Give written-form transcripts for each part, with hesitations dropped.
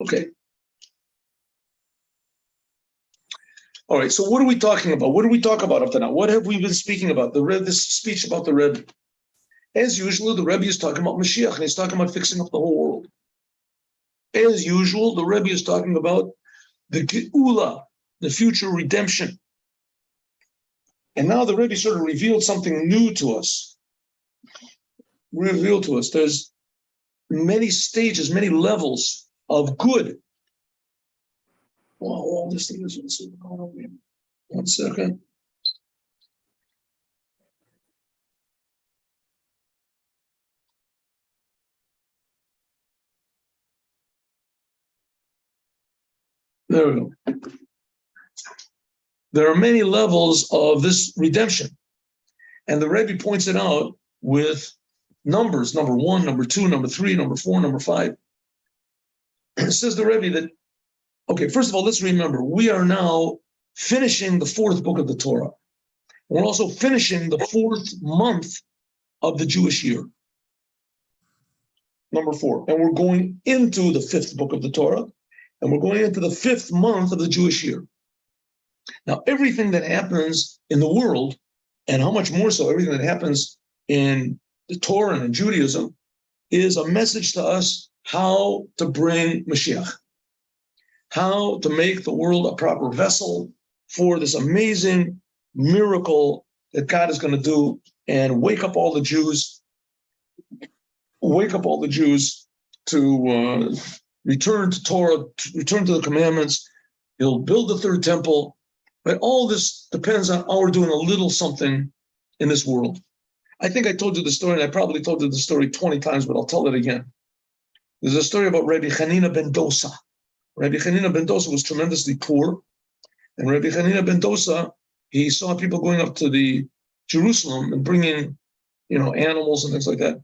Okay. All right, so what are we talking about? What do we talk about up to now? What have we been speaking about? This speech about the Rebbe. As usual, the Rebbe is talking about Moshiach, and he's talking about fixing up the whole world. As usual, the Rebbe is talking about the Geula, the future redemption. And now the Rebbe sort of revealed something new to us. There's many stages, many levels of good. Wow, all this thing is going on here. 1 second. There we go. There are many levels of this redemption. And the Rebbe points it out with numbers, number 1, number 2, number 3, number 4, number 5. It says the Rebbe that, okay, first of all, let's remember, we are now finishing the 4th book of the Torah. We're also finishing the 4th month of the Jewish year. Number 4. And we're going into the 5th book of the Torah, and we're going into the 5th month of the Jewish year. Now, everything that happens in the world, and how much more so, everything that happens in the Torah and in Judaism, is a message to us how to bring Mashiach, how to make the world a proper vessel for this amazing miracle that God is going to do and wake up all the Jews to return to Torah, to return to the commandments. He'll build the 3rd temple. But all this depends on our doing a little something in this world. I think I told you the story, and I probably told you the story 20 times, but I'll tell it again. There's a story about Rabbi Hanina ben Dosa. Rabbi Hanina ben Dosa was tremendously poor. And Rabbi Hanina ben Dosa, he saw people going up to the Jerusalem and bringing, animals and things like that.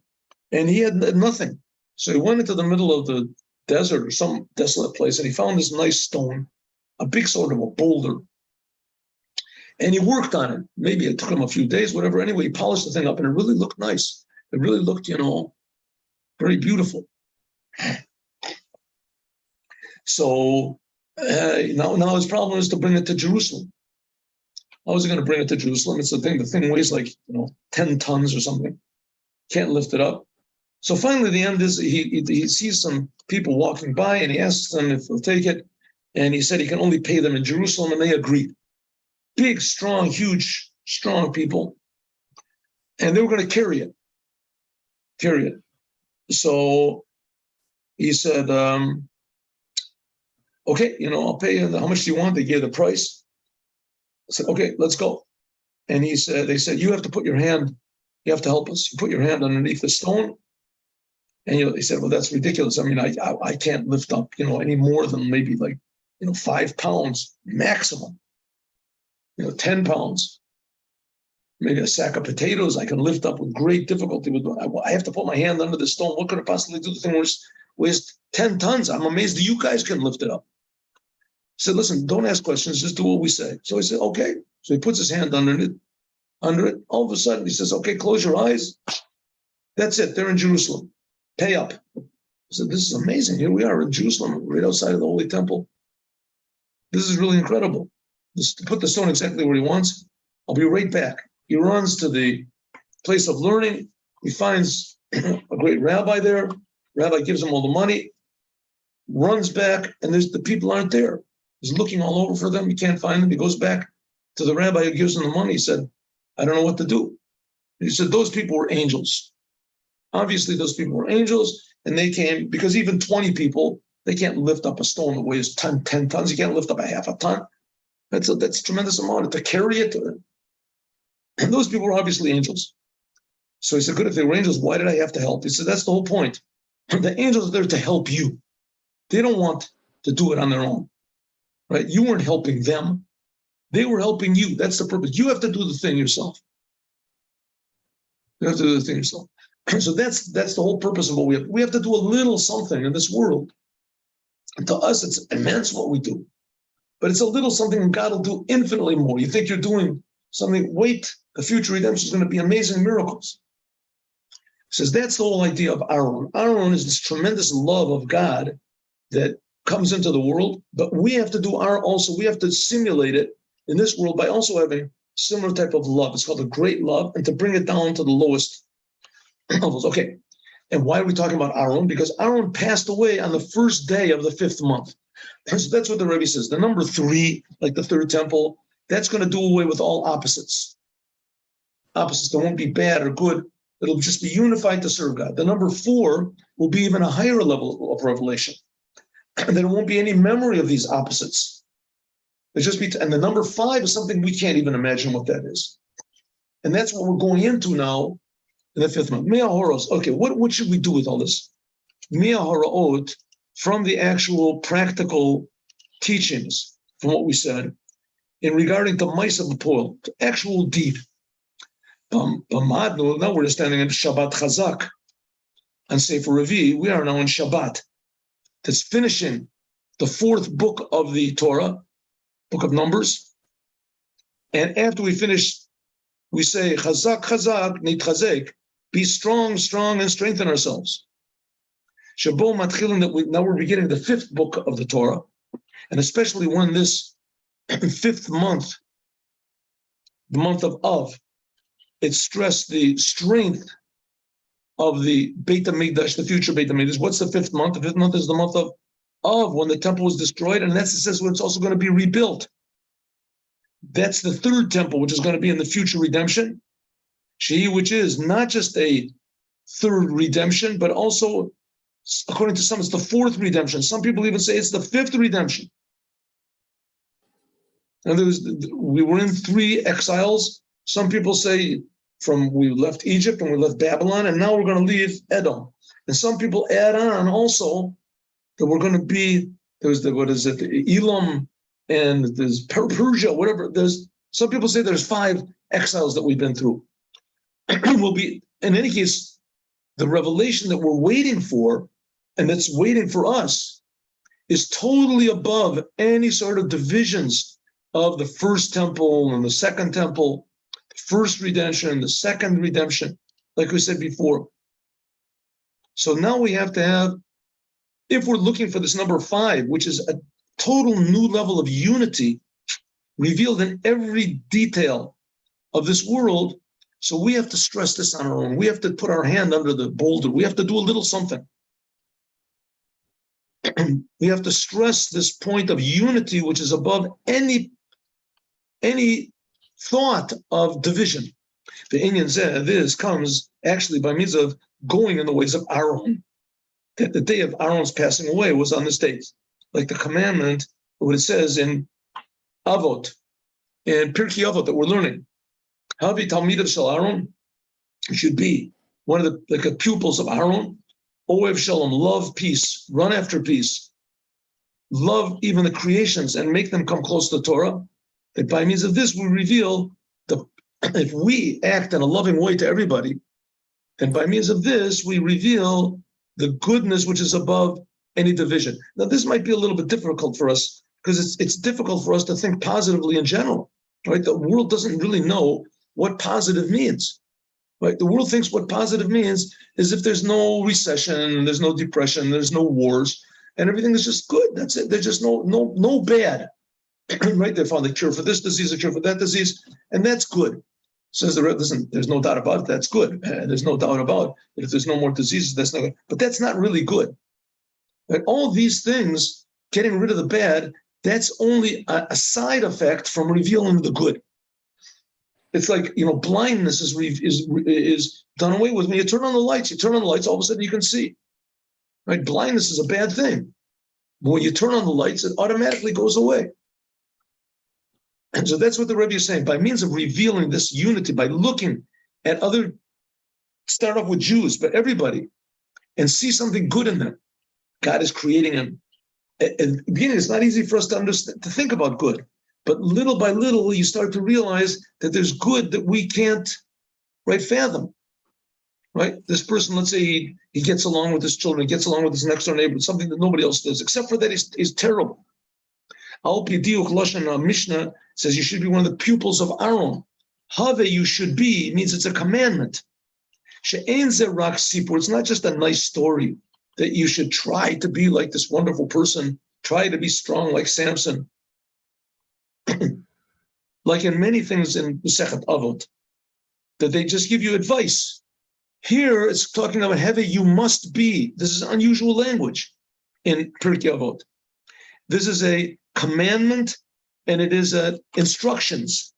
And he had nothing. So he went into the middle of the desert or some desolate place, and he found this nice stone, a big sort of a boulder. And he worked on it. Maybe it took him a few days, whatever. Anyway, he polished the thing up, and it really looked nice. It really looked, very beautiful. So now his problem is to bring it to Jerusalem. How is he going to bring it to Jerusalem? It's the thing weighs like 10 tons or something. Can't lift it up. So finally, the end is he sees some people walking by, and he asks them if they'll take it. And he said he can only pay them in Jerusalem, and they agreed. Big, strong, huge, strong people. And they were going to carry it. So he said, okay, I'll pay you. How much do you want? They gave the price. I said, okay, let's go. And they said, you have to help us. You put your hand underneath the stone. And they said, well, that's ridiculous. I mean, I can't lift up, any more than maybe 5 pounds maximum. 10 pounds, maybe a sack of potatoes I can lift up with great difficulty. I have to put my hand under the stone. What could I possibly do? The thing weighs 10 tons. I'm amazed that you guys can lift it up. I said, listen, don't ask questions. Just do what we say. So he said, okay. So he puts his hand under it. All of a sudden, he says, okay, close your eyes. That's it. They're in Jerusalem. Pay up. I said, this is amazing. Here we are in Jerusalem, right outside of the Holy Temple. This is really incredible. Just put the stone exactly where he wants. I'll be right back. He runs to the place of learning. He finds a great rabbi there. Rabbi gives him all the money, runs back, and the people aren't there. He's looking all over for them. He can't find them. He goes back to the rabbi who gives him the money. He said, I don't know what to do. And he said, those people were angels. Obviously, those people were angels, and they came because even 20 people, they can't lift up a stone that weighs 10 tons. You can't lift up a half a ton. That's a tremendous amount to carry it. And those people were obviously angels. So he said, good, if they were angels, why did I have to help? He said, that's the whole point. The angels are there to help you. They don't want to do it on their own, right? You weren't helping them. They were helping you. That's the purpose. You have to do the thing yourself. You have to do the thing yourself. So that's the whole purpose of what we have. We have to do a little something in this world. And to us, it's immense what we do. But it's a little something, and God will do infinitely more. You think you're doing something, wait, the future redemption is going to be amazing miracles. He says that's the whole idea of Aaron. Aaron is this tremendous love of God that comes into the world, but we have to do we have to simulate it in this world by also having similar type of love. It's called a great love, and to bring it down to the lowest levels. Okay, and why are we talking about Aaron? Because Aaron passed away on the first day of the 5th month. So that's what the Rebbe says. The number 3, like the third temple, that's going to do away with all opposites. Opposites that won't be bad or good. It'll just be unified to serve God. The number 4 will be even a higher level of revelation. And there won't be any memory of these opposites. It's just and the number 5 is something we can't even imagine what that is. And that's what we're going into now in the 5th month. Mea Horos. Okay, what should we do with all this? Mea Horaot, from the actual practical teachings, from what we said, in regarding to Maisa B'Poel, to actual deed. Now we're standing in Shabbat Chazak and Sefer Revi. We are now in Shabbat. That's finishing the 4th book of the Torah, book of Numbers. And after we finish, we say, Chazak, Chazak, Nitchazek, be strong, strong, and strengthen ourselves. Shabo Matchilin, that now we're beginning the 5th book of the Torah, and especially when this 5th month, the month of Av, it stressed the strength of the Beit HaMikdash, the future Beit HaMikdash. What's the 5th month? The 5th month is the month of Av, when the temple was destroyed, and that's, it says, when it's also going to be rebuilt. That's the 3rd temple, which is going to be in the future redemption, which is not just a 3rd redemption, but also, according to some, it's the 4th redemption. Some people even say it's the 5th redemption. And we were in 3 exiles. Some people say we left Egypt and we left Babylon, and now we're going to leave Edom. And some people add on also that we're going to be, Elam, and there's Persia, whatever. Some people say there's 5 exiles that we've been through. Will be, in any case, the revelation that we're waiting for, and that's waiting for us, is totally above any sort of divisions of the 1st temple and the 2nd temple, the 1st redemption, the 2nd redemption, like we said before. So now we have to have, if we're looking for this number 5, which is a total new level of unity revealed in every detail of this world, so we have to stress this on our own. We have to put our hand under the boulder. We have to do a little something. We have to stress this point of unity, which is above any thought of division. The Inyan said this comes actually by means of going in the ways of Aaron. That the day of Aaron's passing away was on this date. Like the commandment, what it says in Avot, in Pirkei Avot that we're learning. Havi Talmid of Aaron, should be one of the pupils of Aaron. Oev Shalom, love peace, run after peace, love even the creations and make them come close to the Torah. That by means of this we reveal if we act in a loving way to everybody, then by means of this we reveal the goodness which is above any division. Now this might be a little bit difficult for us because it's difficult for us to think positively in general, right? The world doesn't really know what positive means, right? The world thinks what positive means is if there's no recession, there's no depression, there's no wars, and everything is just good. That's it. There's just no bad, right? They found a cure for this disease, a cure for that disease, and that's good. Says the Rebbe, listen, there's no doubt about it, that's good. There's no doubt about it. If there's no more diseases, that's not good. But that's not really good. Right? All these things, getting rid of the bad, that's only a side effect from revealing the good. It's like, blindness is done away with. When you turn on the lights, all of a sudden you can see. Right? Blindness is a bad thing. But when you turn on the lights, it automatically goes away. And so that's what the Rebbe is saying. By means of revealing this unity, by looking at start off with Jews, but everybody, and see something good in them. God is creating them. At the beginning, it's not easy for us to understand, to think about good. But little by little, you start to realize that there's good that we can't, fathom. Right? This person, let's say he gets along with his children, he gets along with his next door neighbor, something that nobody else does, except for that he's terrible. Al Pi Diuk Lashon Mishnah says you should be one of the pupils of Aaron. Have you should be means it's a commandment. She'ein ze rak sipur. It's not just a nice story that you should try to be like this wonderful person Try to be strong like Samson. Like in many things in Masechet Avot, that they just give you advice. Here it's talking about heavy, you must be. This is unusual language in Pirkei Avot. This is a commandment and it is instructions.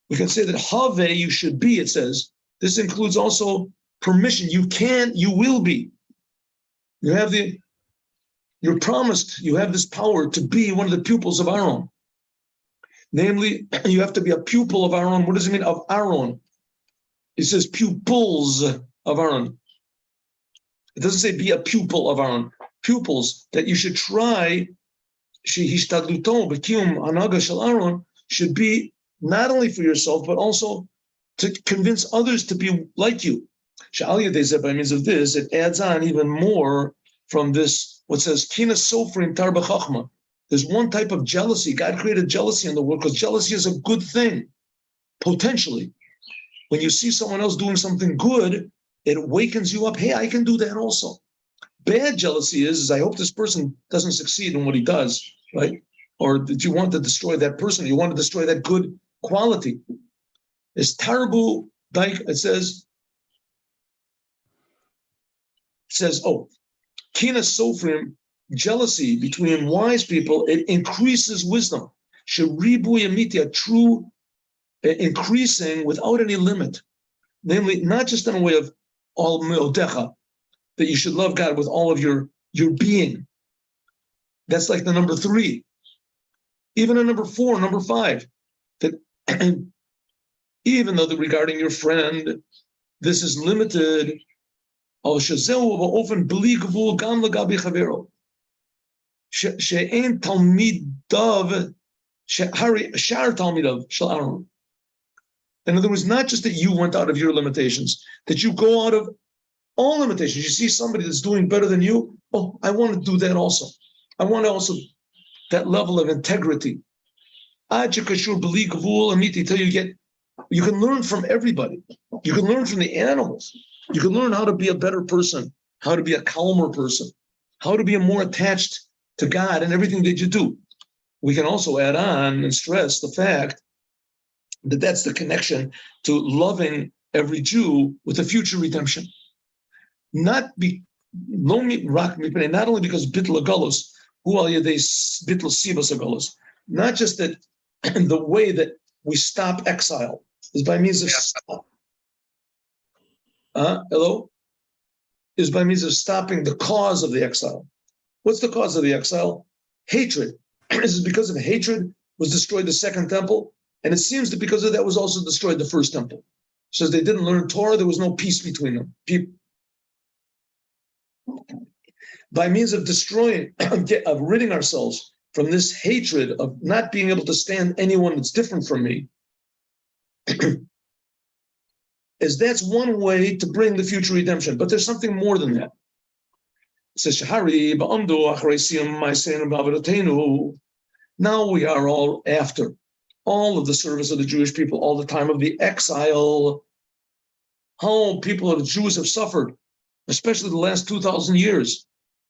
We can say that have, you should be, it says. This includes also permission. You can, you will be. You're promised, you have this power to be one of the pupils of Aaron. Namely, you have to be a pupil of Aaron. What does it mean, of Aaron? It says pupils of Aaron. It doesn't say be a pupil of Aaron. Pupils, that you should try, Aaron, should be not only for yourself, but also to convince others to be like you. By means of this, it adds on even more from this, what says, Kina Sofrim Tarba Chachma. There's one type of jealousy. God created jealousy in the world because jealousy is a good thing, potentially. When you see someone else doing something good, it awakens you up. Hey, I can do that also. Bad jealousy is I hope this person doesn't succeed in what he does, right? Or that you want to destroy that person. You want to destroy that good quality. It's tarbu, it says, Kina Sofrim, jealousy between wise people, it increases wisdom. Sheribu Yamiti, a true increasing without any limit. Namely, not just in a way of all meodecha, that you should love God with all of your being. That's like the number 3. Even in number 4, number 5, that even though regarding your friend, this is limited. Al shazeu often believable gam lagabi chavero. She'en talmidav shehari shar talmidav shel Aaron. In other words, not just that you went out of your limitations, that you go out of all limitations. You see somebody that's doing better than you. Oh, I want to do that also. I want to also that level of integrity. Till you can learn from everybody. You can learn from the animals. You can learn how to be a better person, how to be a calmer person, how to be more attached to God in everything that you do. We can also add on and stress the fact that that's the connection to loving every Jew with a future redemption. Not only because bitl galus, bitl sivas galus, not just that the way that we stop exile is by means of is by means of stopping the cause of the exile. What's the cause of the exile? Hatred. This is because of hatred was destroyed the second temple, and it seems that because of that was also destroyed the first temple. It says they didn't learn Torah, there was no peace between them. By means of destroying, of ridding ourselves from this hatred of not being able to stand anyone that's different from me, is that's one way to bring the future redemption. But there's something more than that. It says, now we are all after all of the service of the Jewish people, all the time of the exile, how people of the Jews have suffered, especially the last 2,000 years,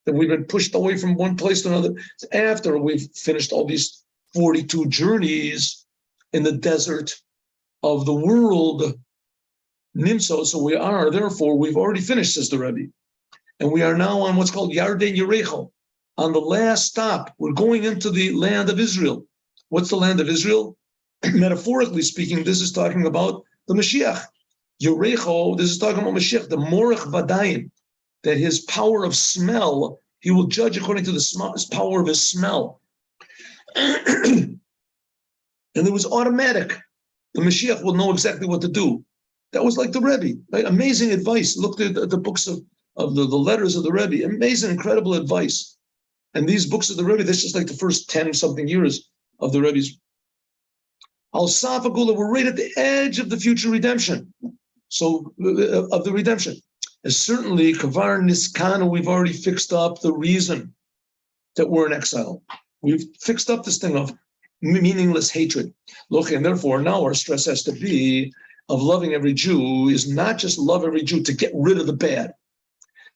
that we've been pushed away from one place to another. After we've finished all these 42 journeys in the desert of the world, Nimso, so we are, therefore, we've already finished, says the Rebbe. And we are now on what's called Yarden Yerecho, on the last stop. We're going into the land of Israel. What's the land of Israel? Metaphorically speaking, this is talking about the Moshiach. Yerecho, this is talking about Moshiach, the Morech Vadayim, that his power of smell, he will judge according to the power of his smell. And it was automatic. The Mashiach will know exactly what to do. That was like the Rebbe, right? Amazing advice. Look at the books of the letters of the Rebbe. Amazing, incredible advice. And these books of the Rebbe, that's just like the first 10-something years of the Rebbe's. Al-Safagula, we're right at the edge of the future redemption. So, of the redemption. And certainly, Kavar Niskana, we've already fixed up the reason that we're in exile. We've fixed up this thing of meaningless hatred. Look, and therefore, now our stress has to be of loving every Jew is not just love every Jew to get rid of the bad.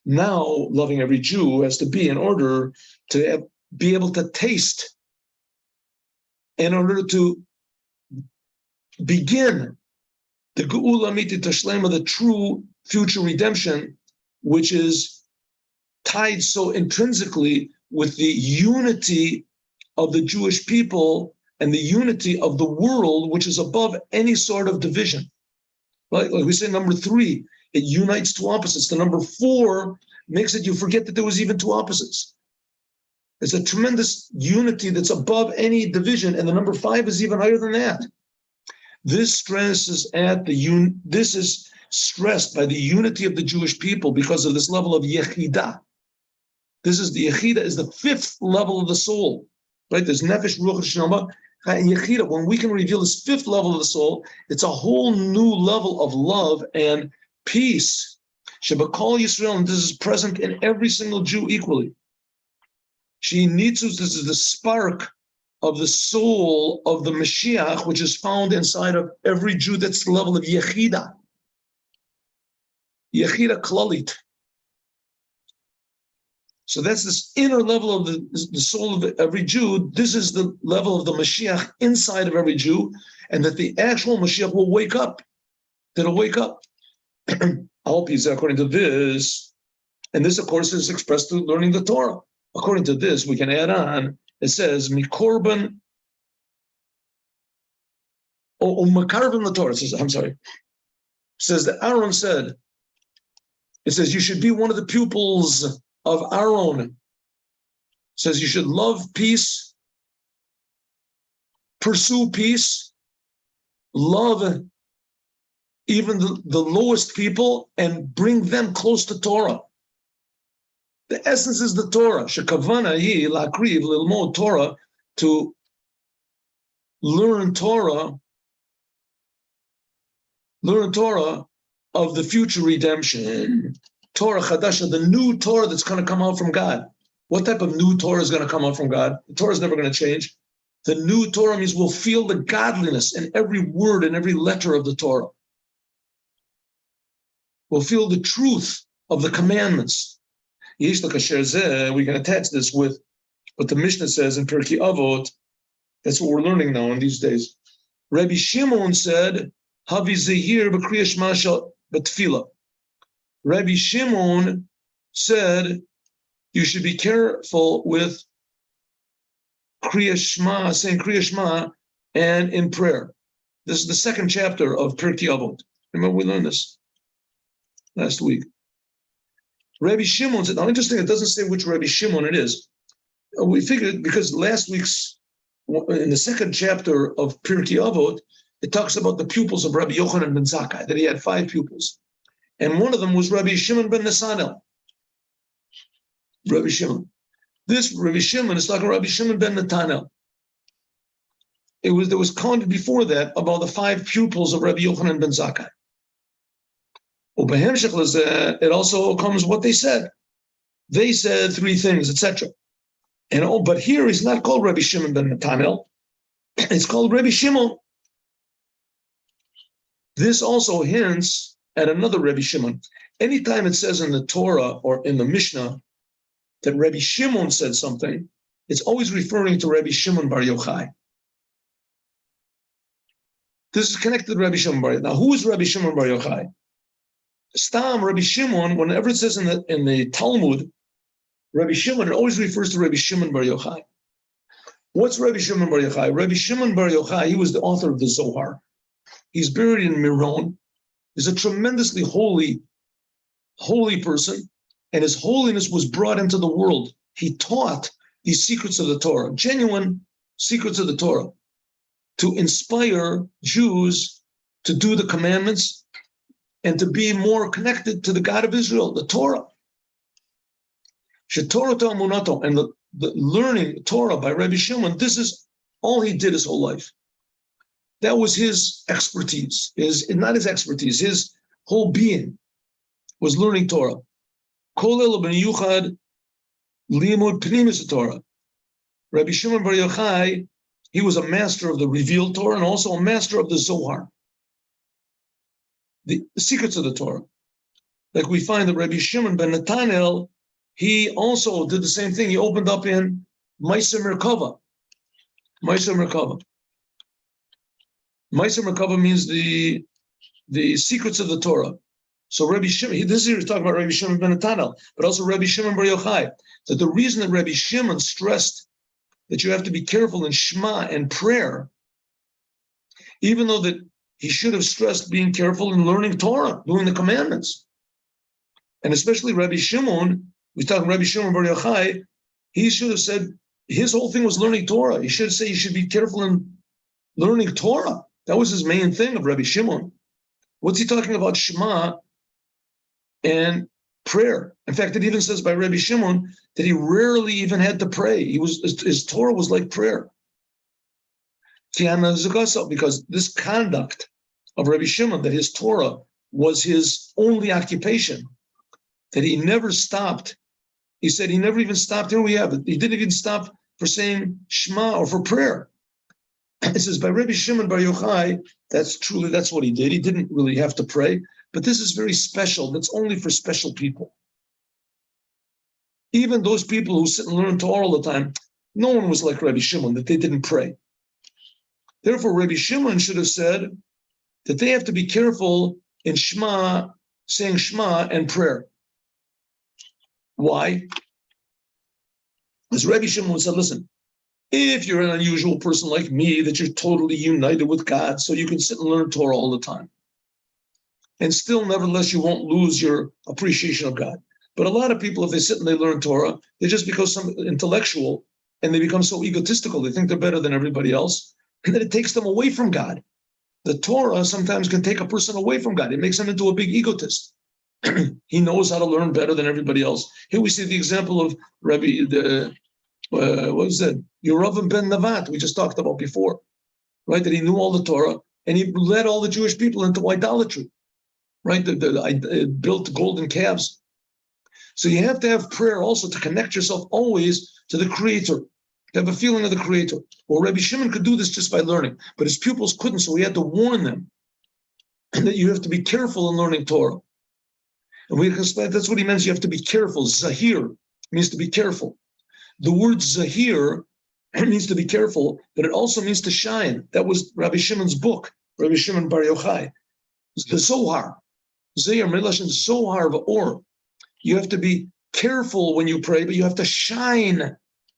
Now, loving every Jew has to be in order to be able to taste, in order to begin the Geula Amiti Tashlema, the true future redemption, which is tied so intrinsically with the unity of the Jewish people and the unity of the world, which is above any sort of division. Like we say, number 3, it unites two opposites. The number 4 makes it you forget that there was even two opposites. It's a tremendous unity that's above any division, and the number 5 is even higher than that. This stresses at this is stressed by the unity of the Jewish people because of this level of Yechidah. This is the Yechidah is the 5th level of the soul, right? There's Nefesh, Ruach, Neshama, and Yechidah. When we can reveal this 5th level of the soul, it's a whole new level of love and peace. Shebakol Yisrael, and this is present in every single Jew equally. She needs this is the spark of the soul of the Moshiach, which is found inside of every Jew. That's the level of Yechidah. Yechidah Klalit. So that's this inner level of the soul of every Jew. This is the level of the Mashiach inside of every Jew, and that the actual Mashiach will wake up. That'll wake up. I hope he's according to this. And this, of course, is expressed through learning the Torah. According to this, we can add on, it says, Mikorban, or Makarban the Torah, I'm sorry. It says that Aaron said, it says, you should be one of the pupils of Aaron. It says you should love peace, pursue peace, love even the lowest people, and bring them close to Torah. The essence is the Torah. Shekavana hi lakriv lilmod Torah, to learn Torah of the future redemption. Torah Chadasha, the new Torah that's going to come out from God. What type of new Torah is going to come out from God? The Torah is never going to change. The new Torah means we'll feel the godliness in every word and every letter of the Torah. We'll feel the truth of the commandments. We can attach this with what the Mishnah says in Pirkei Avot. That's what we're learning now in these days. Rabbi Shimon said, Havi zehir b'kriyas shema b'tefillah. Rabbi Shimon said, you should be careful with Kriya Shema, saying Kriya Shema, and in prayer. This is the 2nd chapter of Pirkei Avot. Remember, we learned this last week. Rabbi Shimon said, now interesting, it doesn't say which Rabbi Shimon it is. We figured, because last week's, in the 2nd chapter of Pirkei Avot, it talks about the pupils of Rabbi Yochanan ben Zakkai, that he had 5 pupils. And one of them was Rabbi Shimon ben Nesanel. Rabbi Shimon. This Rabbi Shimon is like a Rabbi Shimon ben Netanel. There was counted before that about the 5 pupils of Rabbi Yochanan ben Zakkai. It also comes what they said. They said 3 things, etc. But here he's not called Rabbi Shimon ben Netanel. It's called Rabbi Shimon. This also hints at another Rabbi Shimon. Anytime it says in the Torah or in the Mishnah that Rabbi Shimon said something, it's always referring to Rabbi Shimon Bar Yochai. This is connected to Rabbi Shimon Bar Yochai. Now, who is Rabbi Shimon Bar Yochai? Stam, Rabbi Shimon, whenever it says in the Talmud, Rabbi Shimon, it always refers to Rabbi Shimon Bar Yochai. What's Rabbi Shimon Bar Yochai? Rabbi Shimon Bar Yochai, he was the author of the Zohar. He's buried in Miron. He's a tremendously holy person, and his holiness was brought into the world. He taught these secrets of the Torah, genuine secrets of the Torah, to inspire Jews to do the commandments and to be more connected to the God of Israel, the Torah. And the learning Torah by Rabbi Shimon, this is all he did his whole life. That was his expertise, not his expertise, his whole being was learning Torah. Rabbi Shimon Bar Yochai, he was a master of the revealed Torah and also a master of the Zohar, the secrets of the Torah. Like we find that Rabbi Shimon ben Netanel, he also did the same thing. He opened up in Maisa Merkava. Maisa Merkava. Maisa Merkava means the secrets of the Torah. So Rabbi Shimon, this is talking about Rabbi Shimon ben Netanel, but also Rabbi Shimon bar Yochai, that the reason that Rabbi Shimon stressed that you have to be careful in Shema and prayer, even though that he should have stressed being careful in learning Torah, doing the commandments. And especially Rabbi Shimon, we talk about Rabbi Shimon bar Yochai, he should have said, his whole thing was learning Torah. He should say you should be careful in learning Torah. That was his main thing of Rabbi Shimon. What's he talking about? Shema and prayer. In fact, it even says by Rabbi Shimon that he rarely even had to pray. His Torah was like prayer. Because this conduct of Rabbi Shimon, that his Torah was his only occupation, that he never stopped. He said he never even stopped. Here we have it. He didn't even stop for saying Shema or for prayer. It says by Rabbi Shimon bar Yochai, that's what he did. He didn't really have to pray, but this is very special. That's only for special people. Even those people who sit and learn Torah all the time, no one was like Rabbi Shimon, that they didn't pray. Therefore, Rabbi Shimon should have said that they have to be careful in Shema, saying Shema and prayer. Why? Because Rabbi Shimon said, listen, if you're an unusual person like me, that you're totally united with God, so you can sit and learn Torah all the time. And still, nevertheless, you won't lose your appreciation of God. But a lot of people, if they sit and they learn Torah, they just become some intellectual and they become so egotistical. They think they're better than everybody else. And then it takes them away from God. The Torah sometimes can take a person away from God. It makes him into a big egotist. He knows how to learn better than everybody else. Here we see the example of what was that? Yeravim ben Navat, we just talked about before, right? That he knew all the Torah and he led all the Jewish people into idolatry, right? Built golden calves. So you have to have prayer also to connect yourself always to the Creator, to have a feeling of the Creator. Well, Rabbi Shimon could do this just by learning, but his pupils couldn't, so he had to warn them that you have to be careful in learning Torah. And we explain that's what he means. You have to be careful. Zahir means to be careful. The word Zahir means to be careful, but it also means to shine. That was Rabbi Shimon's book, Rabbi Shimon bar Yochai. The Zohar. Zahir, Melashon Zohar v'or. You have to be careful when you pray, but you have to shine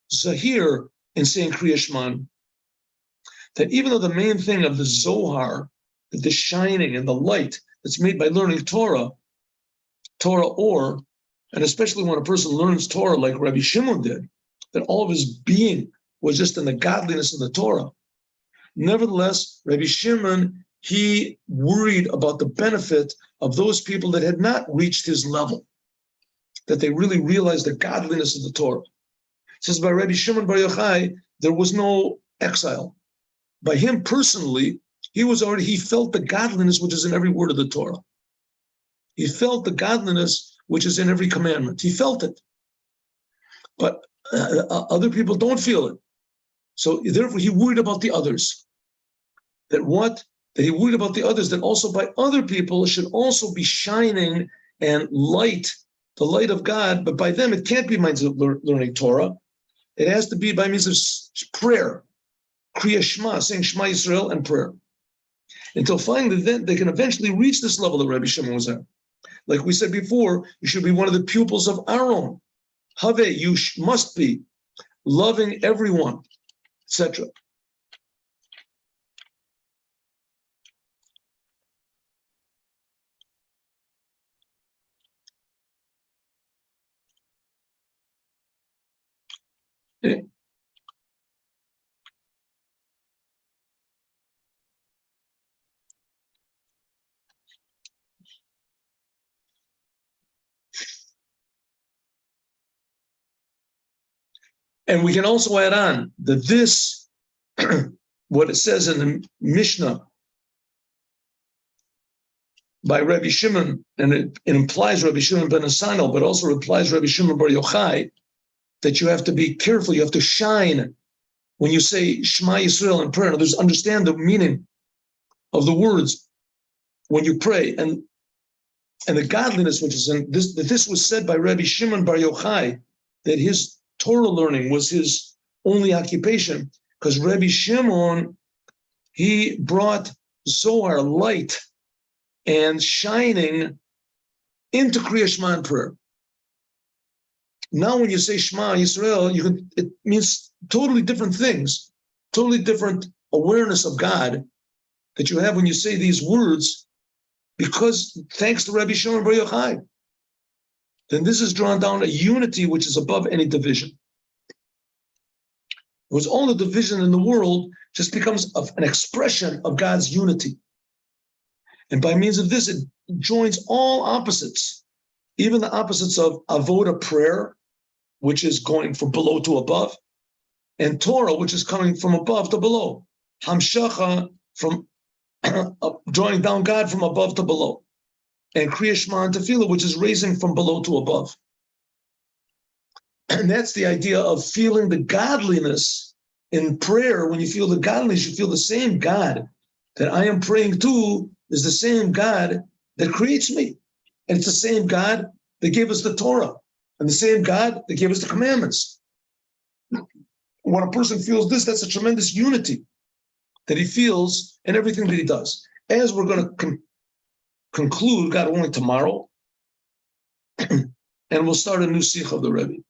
Zahir in saying Kriya Shema. That even though the main thing of the Zohar, the shining and the light that's made by learning Torah or, and especially when a person learns Torah like Rabbi Shimon did, that all of his being was just in the godliness of the Torah. Nevertheless, Rabbi Shimon, he worried about the benefit of those people that had not reached his level, that they really realized the godliness of the Torah. It says by Rabbi Shimon bar Yochai, there was no exile. By him personally, he felt the godliness which is in every word of the Torah. He felt the godliness which is in every commandment. He felt it. But other people don't feel it. So therefore he worried about the others. That he worried about the others, that also by other people it should also be shining and light, the light of God, but by them it can't be means of learning Torah. It has to be by means of prayer, Kriya Shema, saying Shema Yisrael and prayer. Until finally then they can eventually reach this level that Rabbi Shimon was at. Like we said before, you should be one of the pupils of Aaron. Have, you must be loving everyone, etc. Okay. And we can also add on that this, what it says in the Mishnah by Rabbi Shimon, and it implies Rabbi Shimon ben Hasanel, but also implies Rabbi Shimon bar Yochai, that you have to be careful, you have to shine when you say Shema Yisrael in prayer. Now, understand the meaning of the words when you pray, and the godliness which is in this. That this was said by Rabbi Shimon bar Yochai, that his Torah learning was his only occupation, because Rebbe Shimon, he brought Zohar, light and shining, into Kriya Shema prayer. Now when you say Shema Yisrael, it means totally different things, totally different awareness of God that you have when you say these words, because thanks to Rabbi Shimon Bar Yochai, then this is drawn down a unity which is above any division. Because all the division in the world just becomes an expression of God's unity. And by means of this, it joins all opposites, even the opposites of avoda, prayer, which is going from below to above, and Torah, which is coming from above to below. Hamshacha, from drawing down God from above to below. And Kriya Shema and Tefillah, which is raising from below to above. And that's the idea of feeling the godliness in prayer. When you feel the godliness, you feel the same God that I am praying to is the same God that creates me. And it's the same God that gave us the Torah, and the same God that gave us the commandments. When a person feels this, that's a tremendous unity that he feels in everything that he does. As we're going to conclude, God willing, tomorrow, and we'll start a new Sikh of the Rebbe.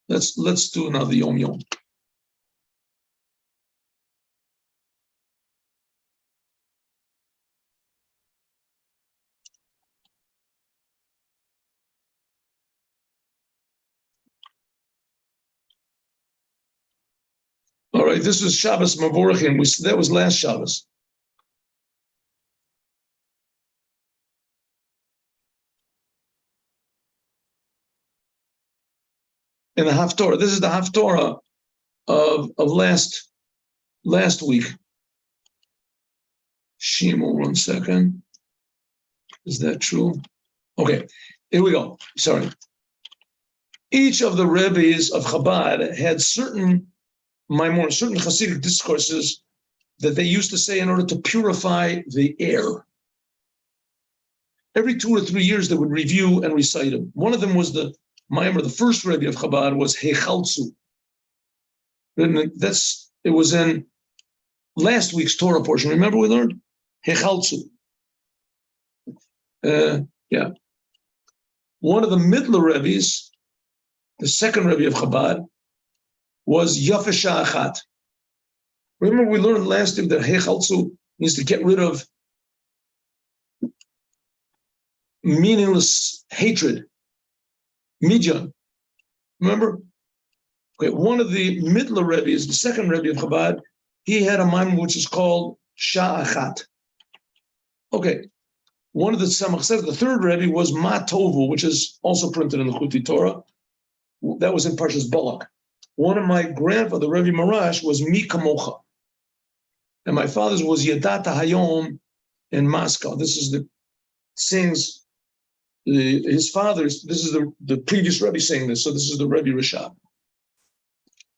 Let's do another Yom Yom. All right, this is Shabbos Mavorachim. That was last Shabbos. In the Haftorah, this is the Haftorah of last week. Shimo, 1 second. Is that true? Okay, here we go. Sorry. Each of the Rebbes of Chabad had certain Maimon, certain Hasidic discourses that they used to say in order to purify the air. Every 2 or 3 years, they would review and recite them. One of them was the Maimon, the first Rebbe of Chabad was Hechaltzu. It was in last week's Torah portion. Remember we learned? Hechaltzu. Yeah. One of the Midler Rebbe's, the second Rebbe of Chabad, was Yafesha Achat. Remember we learned last week that Hechaltzu means to get rid of meaningless hatred. Midyan. Remember? Okay, one of the Midler Rebbe's, the second Rebbe of Chabad, he had a maimon which is called Sha'achat. Okay, one of the Samach says, the third Rebbe was Ma Tovu, which is also printed in the Chuti Torah. That was in Parshas Balak. One of my grandfather, Rebbe Marash, was Mi Kamocha. And my father's was Yadata Hayom in Moscow. This is the sings, his father's, this is the previous Rebbe saying this, so this is the Rebbe Rishab.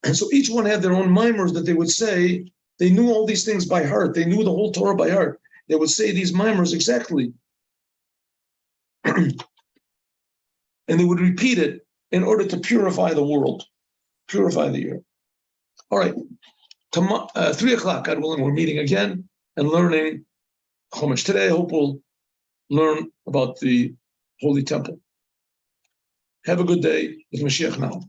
And so each one had their own mimers that they would say. They knew all these things by heart. They knew the whole Torah by heart. They would say these mimers exactly. And they would repeat it in order to purify the world, purify the air. All right, 3 o'clock, God willing, we're meeting again and learning Chumash. Today, I hope we'll learn about the Holy Temple. Have a good day with Moshiach now.